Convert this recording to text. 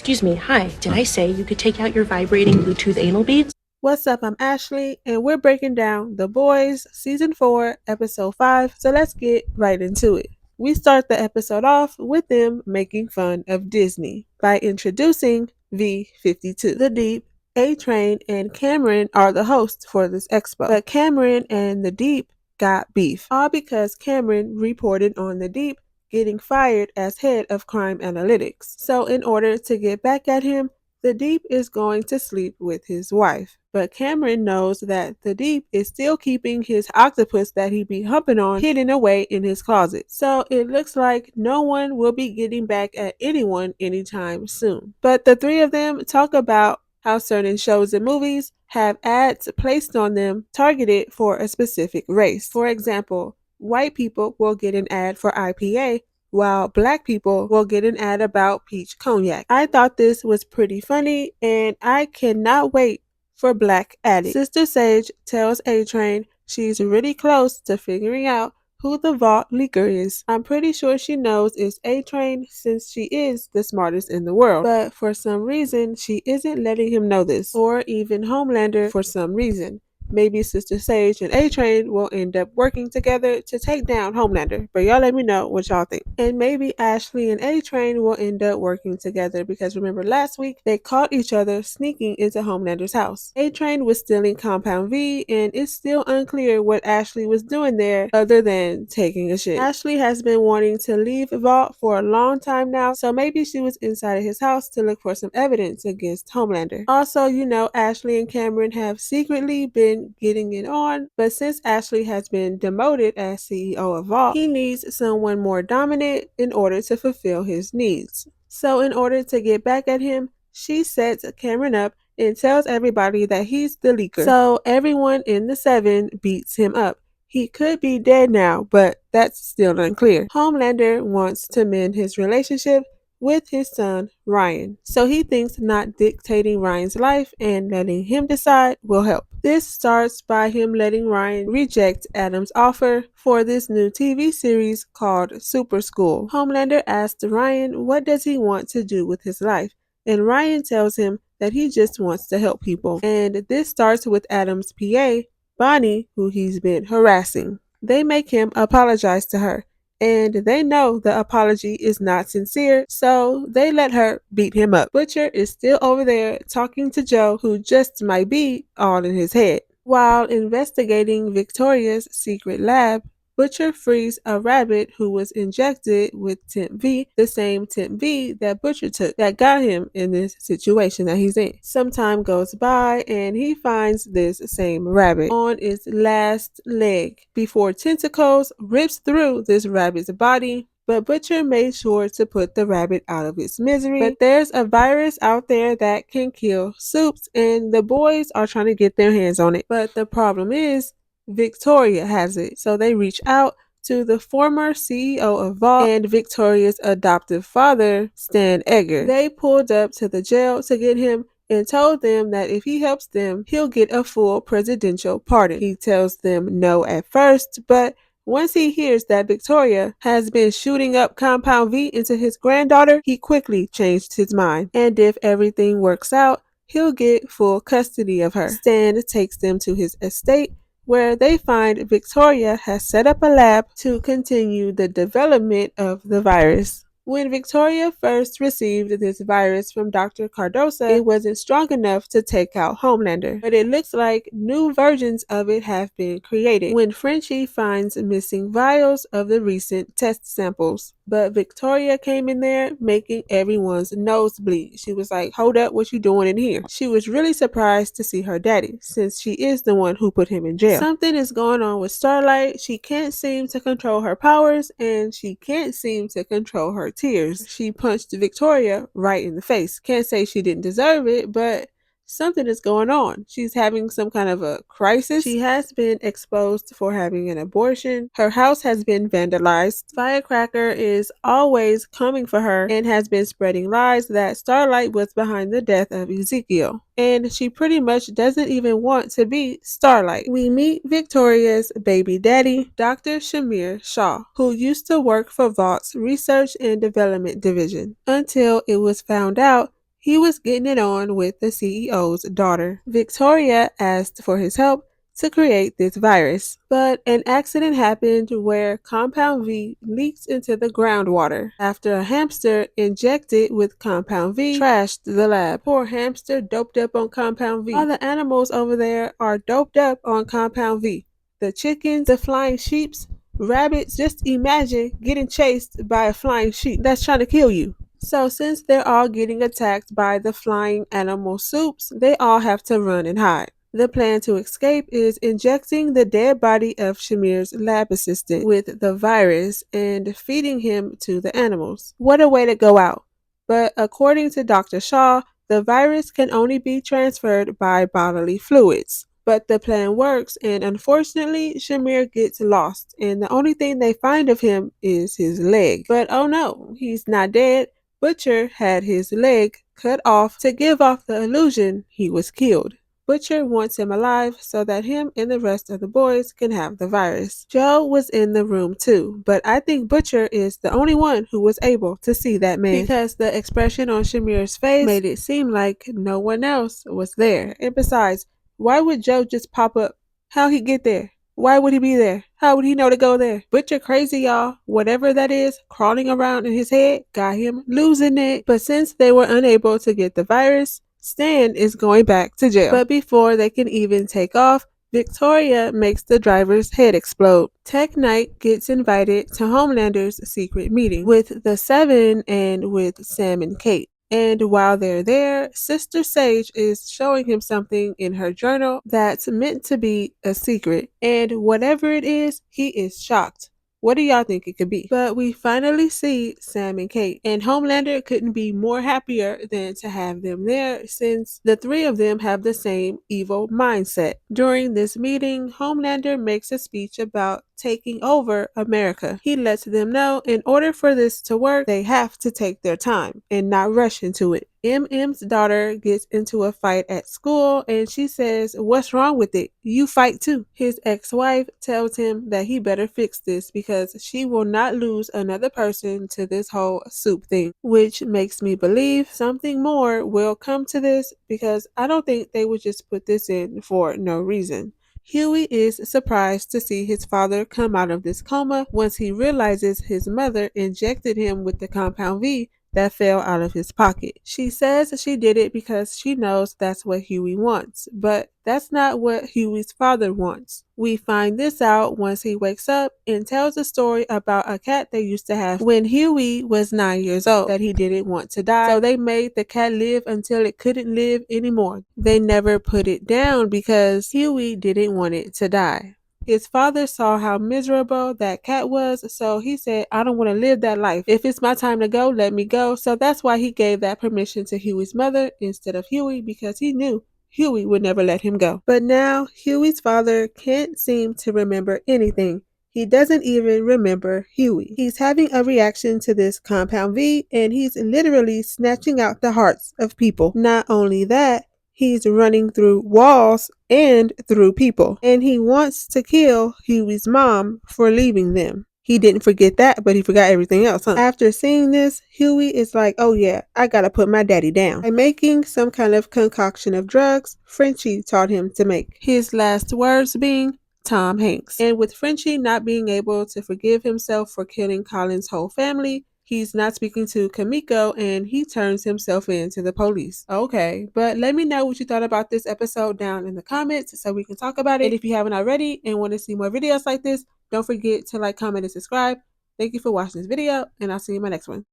Excuse me, hi. Did I say you could take out your vibrating Bluetooth anal beads? What's up? I'm Ashley, and we're breaking down The Boys Season 4, Episode 5. So let's get right into it. We start the episode off with them making fun of Disney by introducing V52. The Deep, A Train, and Cameron are the hosts for this expo. But Cameron and the Deep got beef, all because Cameron reported on the Deep getting fired as head of crime analytics. So, in order to get back at him, the Deep is going to sleep with his wife. But Cameron knows that the Deep is still keeping his octopus that he be humping on hidden away in his closet. So it looks like no one will be getting back at anyone anytime soon. But the three of them talk about how certain shows and movies have ads placed on them targeted for a specific race. For example, white people will get an ad for IPA, while black people will get an ad about peach cognac. I thought this was pretty funny, and I cannot wait for Black Addict. Sister Sage tells A-Train she's really close to figuring out who the Vought leaker is. I'm pretty sure she knows it's A-Train since she is the smartest in the world. But for some reason, she isn't letting him know this. Or even Homelander for some reason. Maybe Sister Sage and A-Train will end up working together to take down Homelander. But y'all let me know what y'all think. And maybe Ashley and A-Train will end up working together because remember last week they caught each other sneaking into Homelander's house. A-Train was stealing Compound V and it's still unclear what Ashley was doing there other than taking a shit. Ashley has been wanting to leave Vought for a long time now, so maybe she was inside of his house to look for some evidence against Homelander. Also, Ashley and Cameron have secretly been getting it on, but since Ashley has been demoted as CEO of Vought, he needs someone more dominant in order to fulfill his needs. So in order to get back at him, she sets Cameron up and tells everybody that he's the leaker. So everyone in the Seven beats him up. He could be dead now, but that's still unclear. Homelander wants to mend his relationship with his son, Ryan. So he thinks not dictating Ryan's life and letting him decide will help. This starts by him letting Ryan reject Adam's offer for this new TV series called Super School. Homelander asks Ryan what does he want to do with his life, and Ryan tells him that he just wants to help people. And this starts with Adam's PA, Bonnie, who he's been harassing. They make him apologize to her, and they know the apology is not sincere, so they let her beat him up. Butcher is still over there talking to Joe, who just might be all in his head. While investigating Victoria's secret lab, Butcher frees a rabbit who was injected with Temp V, the same Temp V that Butcher took that got him in this situation that he's in. Some time goes by and he finds this same rabbit on its last leg before tentacles rips through this rabbit's body. But Butcher made sure to put the rabbit out of its misery. But there's a virus out there that can kill Soups, and the boys are trying to get their hands on it. But the problem is, Victoria has it. So they reach out to the former CEO of Vought and Victoria's adoptive father, Stan Egger. They pulled up to the jail to get him and told them that if he helps them, he'll get a full presidential pardon. He tells them no at first, but once he hears that Victoria has been shooting up Compound V into his granddaughter, he quickly changed his mind. And if everything works out, he'll get full custody of her. Stan takes them to his estate where they find Victoria has set up a lab to continue the development of the virus. When Victoria first received this virus from Dr. Cardosa, it wasn't strong enough to take out Homelander, but it looks like new versions of it have been created when Frenchie finds missing vials of the recent test samples. But Victoria came in there making everyone's nose bleed. She was like, hold up, what you doing in here? She was really surprised to see her daddy, since she is the one who put him in jail. Something is going on with Starlight. She can't seem to control her powers, and she can't seem to control her tears. She punched Victoria right in the face. Can't say she didn't deserve it, but something is going on. She's having some kind of a crisis. She has been exposed for having an abortion. Her house has been vandalized. Firecracker is always coming for her and has been spreading lies that Starlight was behind the death of Ezekiel. And she pretty much doesn't even want to be Starlight. We meet Victoria's baby daddy, Dr. Shamir Shaw, who used to work for Vaught's Research and Development Division, until it was found out He was getting it on with the CEO's daughter. Victoria asked for his help to create this virus. But an accident happened where Compound V leaked into the groundwater after a hamster injected with Compound V trashed the lab. Poor hamster doped up on Compound V. All the animals over there are doped up on Compound V. The chickens, the flying sheeps, rabbits. Just imagine getting chased by a flying sheep that's trying to kill you. So since they're all getting attacked by the flying animal soups, they all have to run and hide. The plan to escape is injecting the dead body of Shamir's lab assistant with the virus and feeding him to the animals. What a way to go out. But according to Dr. Shaw, the virus can only be transferred by bodily fluids. But the plan works, and unfortunately, Shamir gets lost, and the only thing they find of him is his leg. But oh no, he's not dead. Butcher had his leg cut off to give off the illusion he was killed. Butcher wants him alive so that him and the rest of the boys can have the virus. Joe was in the room too, but I think Butcher is the only one who was able to see that man because the expression on Shamir's face made it seem like no one else was there. And besides, why would Joe just pop up? How'd he get there? Why would he be there? How would he know to go there? Butcher crazy, y'all. Whatever that is crawling around in his head got him losing it. But since they were unable to get the virus, Stan is going back to jail. But before they can even take off, Victoria makes the driver's head explode. Tech Knight gets invited to Homelander's secret meeting with the Seven and with Sam and Kate. And while they're there, Sister Sage is showing him something in her journal that's meant to be a secret. And whatever it is, he is shocked. What do y'all think it could be? But we finally see Sam and Kate, and Homelander couldn't be more happier than to have them there since the three of them have the same evil mindset. During this meeting, Homelander makes a speech about taking over America. He lets them know in order for this to work, they have to take their time and not rush into it. MM's daughter gets into a fight at school and she says, "What's wrong with it? You fight too." His ex-wife tells him that he better fix this because she will not lose another person to this whole soup thing, which makes me believe something more will come to this because I don't think they would just put this in for no reason. Huey is surprised to see his father come out of this coma once he realizes his mother injected him with the Compound V that fell out of his pocket. She says she did it because she knows that's what Huey wants, but that's not what Huey's father wants. We find this out once he wakes up and tells a story about a cat they used to have when Huey was 9 years old that he didn't want to die, so they made the cat live until it couldn't live anymore. They never put it down because Huey didn't want it to die. His father saw how miserable that cat was, so he said, "I don't want to live that life. If it's my time to go, let me go." So that's why he gave that permission to Huey's mother instead of Huey, because he knew Huey would never let him go. But now Huey's father can't seem to remember anything. He doesn't even remember Huey. He's having a reaction to this Compound V, and he's literally snatching out the hearts of people. Not only that, he's running through walls and through people. And he wants to kill Huey's mom for leaving them. He didn't forget that, but he forgot everything else, huh? After seeing this, Huey is like, "Oh yeah, I gotta put my daddy down." By making some kind of concoction of drugs Frenchie taught him to make. His last words being, "Tom Hanks." And with Frenchie not being able to forgive himself for killing Colin's whole family, he's not speaking to Kamiko and he turns himself in to the police. Okay, but let me know what you thought about this episode down in the comments so we can talk about it. And if you haven't already and want to see more videos like this, don't forget to like, comment, and subscribe. Thank you for watching this video, and I'll see you in my next one.